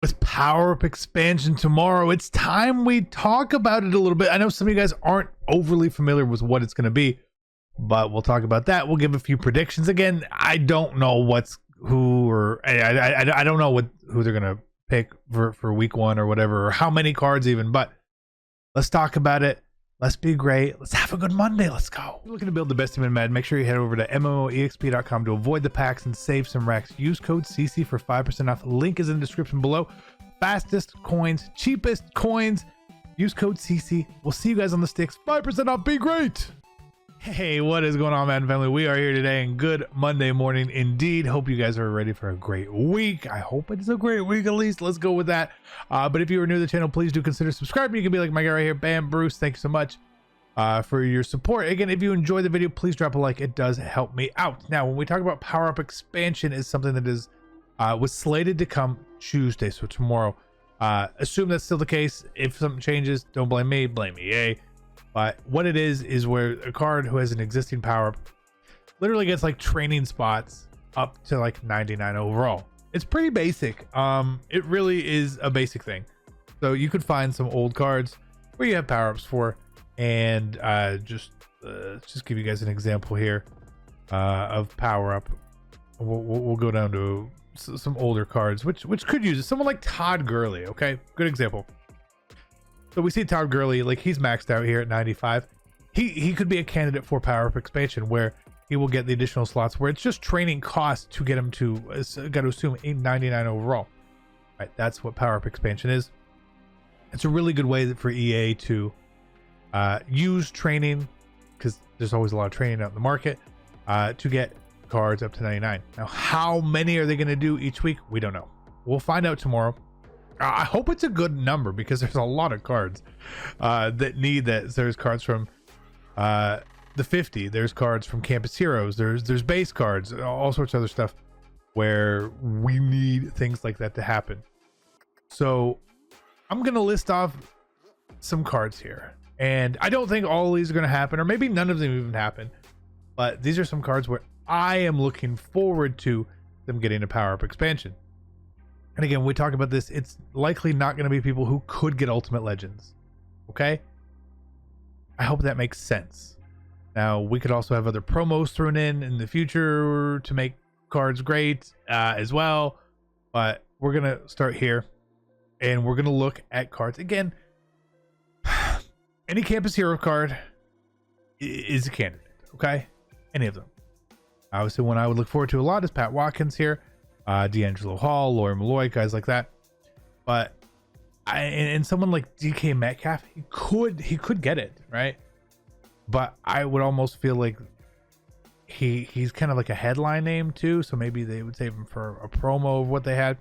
with power up expansion tomorrow. It's time we talk about it a little bit. I know some of you guys aren't overly familiar with what it's going to be, but we'll talk about that. We'll give a few predictions. Again, I don't know I don't know who they're going to pick for week 1 or whatever, or how many cards even, but let's talk about it. Let's be great. Let's have a good Monday. Let's go. If you're looking to build the best team in Madden, make sure you head over to MMOEXP.com to avoid the packs and save some racks. Use code CC for 5% off. Link is in the description below. Fastest coins, cheapest coins. Use code CC. We'll see you guys on the sticks. 5% off. Be great. Hey, what is going on, Madden family? We are here today, and good Monday morning indeed. Hope you guys are ready for a great week. I hope it's a great week at least. Let's go with that. But if you are new to the channel, please do consider subscribing. You can be like my guy right here, Bam Bruce. Thank you so much for your support. Again, if you enjoy the video, please drop a like. It does help me out. Now, when we talk about power up expansion, is something that is was slated to come Tuesday, so tomorrow. Assume that's still the case. If something changes, don't blame me, blame EA. But what it is where a card who has an existing power up literally gets like training spots up to like 99 overall. It's pretty basic. It really is a basic thing. So you could find some old cards where you have power ups for, and just give you guys an example here of power up. We'll go down to some older cards which could use it. Someone like Todd Gurley. Okay, good example. So we see Todd Gurley, like he's maxed out here at 95. He could be a candidate for power up expansion, where he will get the additional slots where it's just training costs to get him to, got to assume, 899 overall. Right, that's what power up expansion is. It's a really good way for EA to use training, because there's always a lot of training out in the market, to get cards up to 99. Now, how many are they going to do each week? We don't know. We'll find out tomorrow. I hope it's a good number, because there's a lot of cards that need that. There's cards from the 50. There's cards from Campus Heroes. There's base cards, all sorts of other stuff where we need things like that to happen. So I'm going to list off some cards here. And I don't think all of these are going to happen, or maybe none of them even happen. But these are some cards where I am looking forward to them getting a power-up expansion. And again, when we talk about this, it's likely not going to be people who could get Ultimate Legends. Okay? I hope that makes sense. Now, we could also have other promos thrown in the future to make cards great as well. But we're going to start here. And we're going to look at cards. Again, any Campus Hero card is a candidate. Okay? Any of them. Obviously, one I would look forward to a lot is Pat Watkins here. D'Angelo Hall, Lori Malloy, guys like that. But and someone like DK Metcalf, he could get it, right? But I would almost feel like he's kind of like a headline name too, so maybe they would save him for a promo of what they had.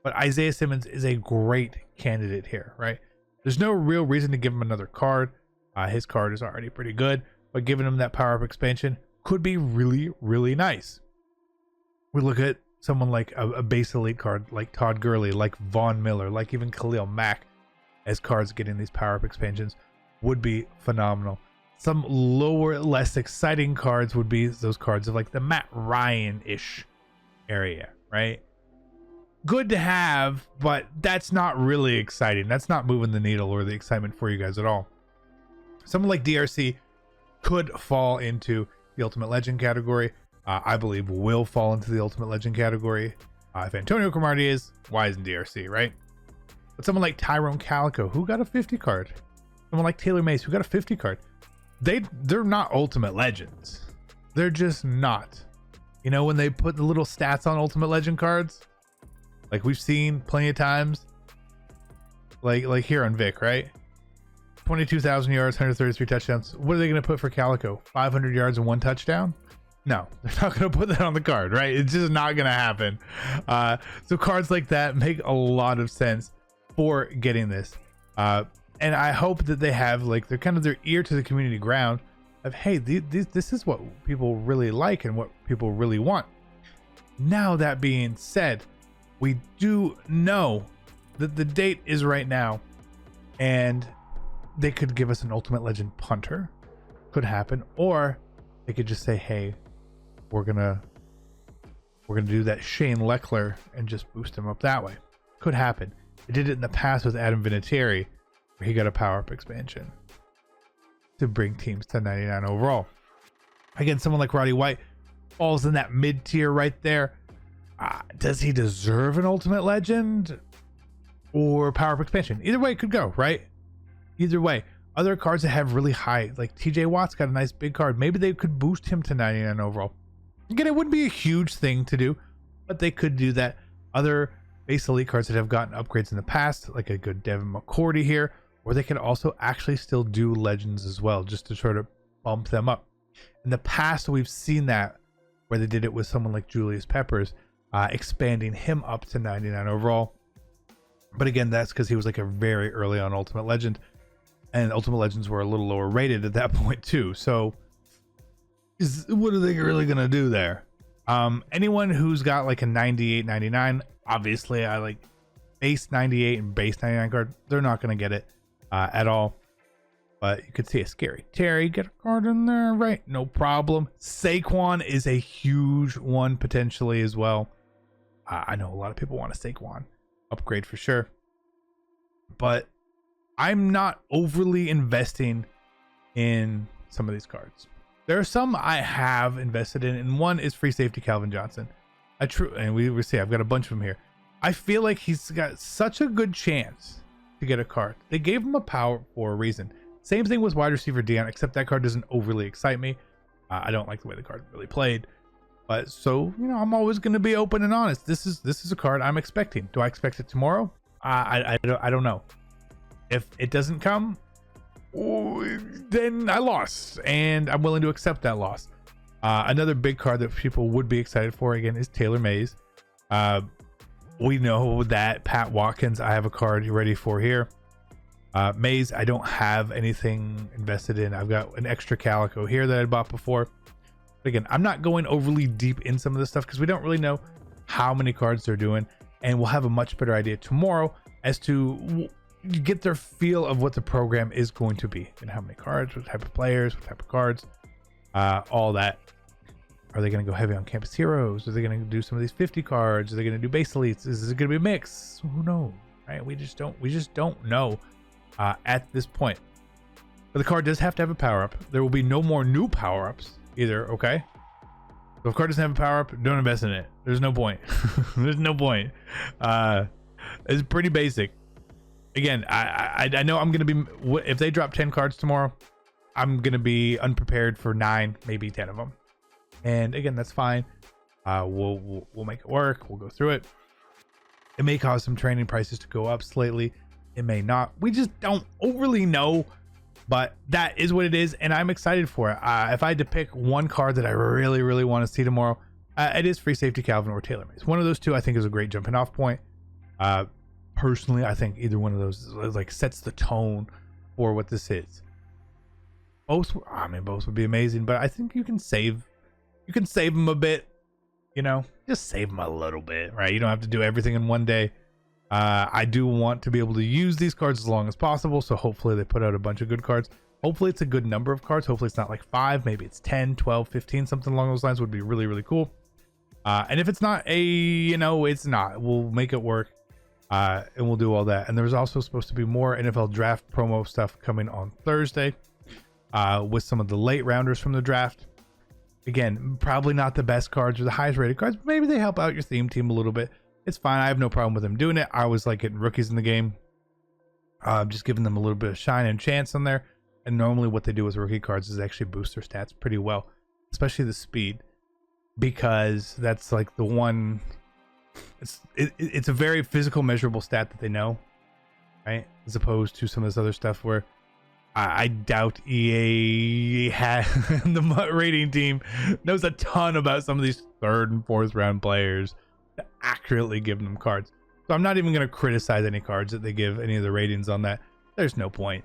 But Isaiah Simmons is a great candidate here, right? There's no real reason to give him another card. His card is already pretty good, but giving him that power up expansion could be really, really nice. We look at someone like a base elite card like Todd Gurley, like Von Miller, like even Khalil Mack as cards getting these power up expansions would be phenomenal. Some lower, less exciting cards would be those cards of like the Matt Ryan-ish area, right? Good to have, but that's not really exciting. That's not moving the needle or the excitement for you guys at all. Someone like DRC could fall into the Ultimate Legend category. I believe will fall into the Ultimate Legend category. If Antonio Cromartie is, why isn't DRC, right? But someone like Tyrone Calico, who got a 50 card. Someone like Taylor Mace, who got a 50 card. They're not Ultimate Legends. They're just not. You know, when they put the little stats on Ultimate Legend cards, like we've seen plenty of times, like here on Vic, right? 22,000 yards, 133 touchdowns. What are they going to put for Calico? 500 yards and 1 touchdown? No, they're not going to put that on the card, right? It's just not going to happen. So cards like that make a lot of sense for getting this. And I hope that they have like they're kind of their ear to the community ground of, hey, this is what people really like and what people really want. Now, that being said, we do know that the date is right now, and they could give us an Ultimate Legend punter. Could happen. Or they could just say, hey, we're gonna do that Shane Leckler and just boost him up that way. Could happen. It did it in the past with Adam Vinatieri, where he got a power-up expansion to bring teams to 99 overall. Again, someone like Roddy White falls in that mid-tier right there. Does he deserve an Ultimate Legend or power-up expansion? Either way it could go, right? Either way. Other cards that have really high, like TJ Watt's got a nice big card. Maybe they could boost him to 99 overall. Again, it wouldn't be a huge thing to do, but they could do that. Other base elite cards that have gotten upgrades in the past, like a good Devin McCourty here, or they could also actually still do legends as well, just to sort of bump them up. In the past, we've seen that where they did it with someone like Julius Peppers, expanding him up to 99 overall. But again, that's because he was like a very early on Ultimate Legend, and Ultimate Legends were a little lower rated at that point too. So what are they really gonna do there? Anyone who's got like a 98, 99, obviously I like base 98 and base 99 card, they're not gonna get it at all. But you could see a Scary Terry get a card in there, right? No problem. Saquon is a huge one potentially as well. I know a lot of people want a Saquon upgrade for sure, but I'm not overly investing in some of these cards. There are some I have invested in, and one is free safety Calvin Johnson. And we see I've got a bunch of them here. I feel like he's got such a good chance to get a card. They gave him a power for a reason. Same thing with wide receiver Dion, except that card doesn't overly excite me. I don't like the way the card really played. But so, you know, I'm always going to be open and honest. This is a card I'm expecting. Do I expect it tomorrow? I don't know. If it doesn't come, then I lost, and I'm willing to accept that loss. Another big card that people would be excited for again is Taylor Mays. We know that Pat Watkins, I have a card ready for here. Mays, I don't have anything invested in. I've got an extra Calico here that I bought before. But again, I'm not going overly deep in some of this stuff because we don't really know how many cards they're doing, and we'll have a much better idea tomorrow as to get their feel of what the program is going to be and how many cards, what type of players, what type of cards, all that. Are they going to go heavy on campus heroes? Are they going to do some of these 50 cards? Are they going to do base elites? Is it going to be a mix? Who knows, right? We just don't know at this point. But the card does have to have a power up. There will be no more new power ups either. Okay. So if a card doesn't have a power up, don't invest in it. There's no point. There's no point. It's pretty basic. Again, I know I'm going to be, if they drop 10 cards tomorrow, I'm going to be unprepared for 9, maybe 10 of them. And again, that's fine. We'll make it work. We'll go through it. It may cause some training prices to go up slightly. It may not. We just don't overly know, but that is what it is. And I'm excited for it. If I had to pick one card that I really, really want to see tomorrow, it is free safety Calvin or Taylor Mays. One of those two I think is a great jumping off point. Personally, I think either one of those like sets the tone for what this is. Both would be amazing, but I think you can save them a bit, you know, just save them a little bit, right? You don't have to do everything in one day. I do want to be able to use these cards as long as possible, so hopefully they put out a bunch of good cards. Hopefully it's a good number of cards. Hopefully it's not like 5, maybe it's 10, 12, 15, something along those lines would be really, really cool. And if it's not it's not. We'll make it work. And we'll do all that. And there's also supposed to be more NFL draft promo stuff coming on Thursday with some of the late rounders from the draft. Again, probably not the best cards or the highest rated cards, but maybe they help out your theme team a little bit. It's fine. I have no problem with them doing it. I always like getting rookies in the game, just giving them a little bit of shine and chance on there. And normally what they do with rookie cards is actually boost their stats pretty well, especially the speed, because that's like the one. It's a very physical, measurable stat that they know, right? As opposed to some of this other stuff where I doubt EA the rating team knows a ton about some of these 3rd and 4th round players to accurately give them cards. So I'm not even going to criticize any cards that they give any of the ratings on that. There's no point.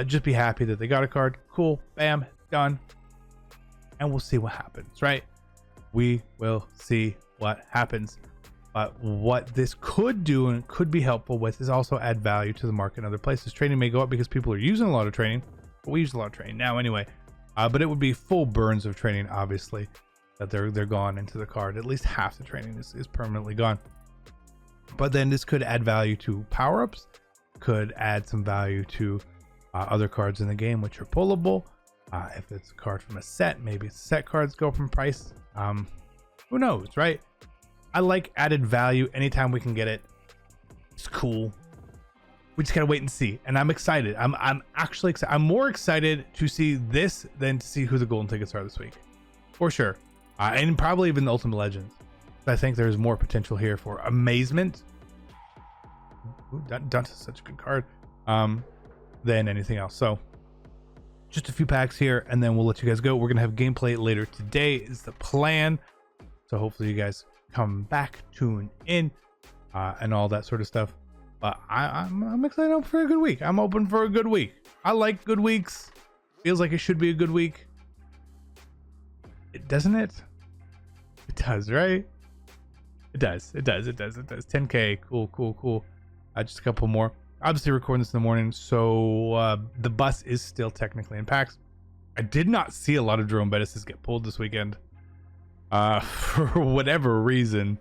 Just be happy that they got a card. Cool. Bam. Done. And we'll see what happens, right? We will see what happens. But what this could do and could be helpful with is also add value to the market in other places. Training may go up because people are using a lot of training. But we use a lot of training now anyway. But it would be full burns of training, obviously, that they're gone into the card. At least half the training is permanently gone. But then this could add value to power-ups, could add some value to other cards in the game which are pullable. If it's a card from a set, maybe set cards go from price. Who knows, right? I like added value anytime we can get it. It's cool. We just gotta wait and see, and I'm excited. I'm actually excited. I'm more excited to see this than to see who the golden tickets are this week, for sure. And probably even the Ultimate Legends. I think there's more potential here for amazement. Ooh, Dunce is such a good card. Than anything else. So just a few packs here, and then we'll let you guys go. We're gonna have gameplay later today is the plan. So hopefully you guys come back, tune in, and all that sort of stuff. But I'm excited for a good week. I'm open for a good week. I like good weeks. Feels like it should be a good week. It doesn't it? It does, right? It does. 10K. Cool. Just a couple more. Obviously recording this in the morning, so the bus is still technically in packs. I did not see a lot of Jerome Bettis get pulled this weekend. For whatever reason.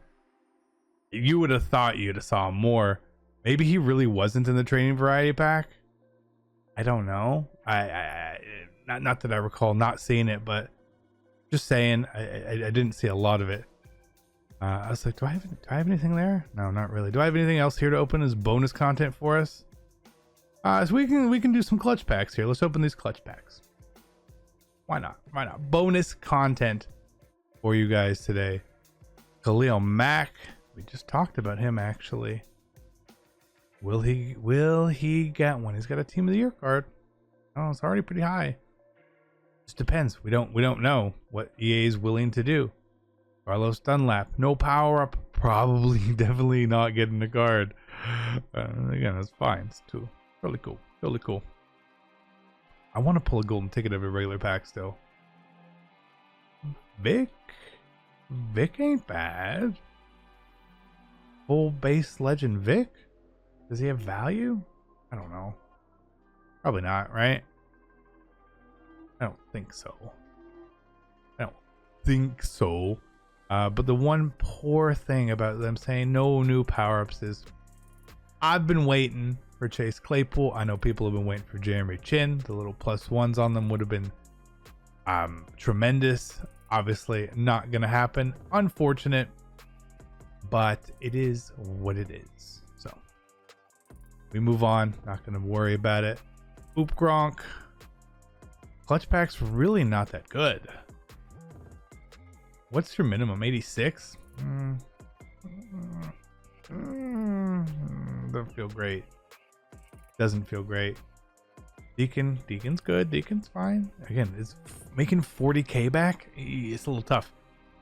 You would have thought you'd have saw more. Maybe he really wasn't in the training variety pack. I don't know. Not that I recall not seeing it, but just saying I didn't see a lot of it. I was like, do I have anything there? No, not really. Do I have anything else here to open as bonus content for us? So we can do some clutch packs here. Let's open these clutch packs. Why not? Bonus content for you guys today. Khalil Mack. We just talked about him actually. Will he get one? He's got a Team of the Year card. Oh, it's already pretty high. Just depends. We don't know what EA is willing to do. Carlos Dunlap, no power up, probably definitely not getting a card. Again, that's fine. It's too really cool. I want to pull a golden ticket of a regular pack still. Vic ain't bad. Full base legend Vic. Does he have value? I don't know. Probably not, right? I don't think so. But the one poor thing about them saying no new power-ups is I've been waiting for Chase Claypool. I know people have been waiting for Jeremy Chin. The little +1s on them would have been tremendous. Obviously not going to happen. Unfortunate, but it is what it is. So we move on. Not going to worry about it. Oop Gronk. Clutch pack's really not that good. What's your minimum? 86? Doesn't feel great. Doesn't feel great. Deacon's good. Deacon's fine. Again, it's making 40K back. It's a little tough,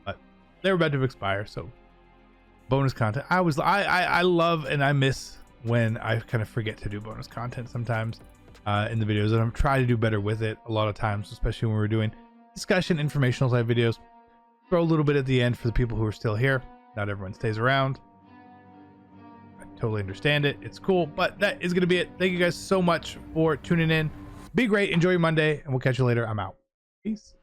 but they're about to expire. So bonus content. I love and I miss when I kind of forget to do bonus content sometimes in the videos, and I'm trying to do better with it a lot of times, especially when we're doing discussion, informational type videos. Throw a little bit at the end for the people who are still here. Not everyone stays around. I totally understand it. It's cool, but that is going to be it. Thank you guys so much for tuning in. Be great. Enjoy your Monday, and we'll catch you later. I'm out. Peace.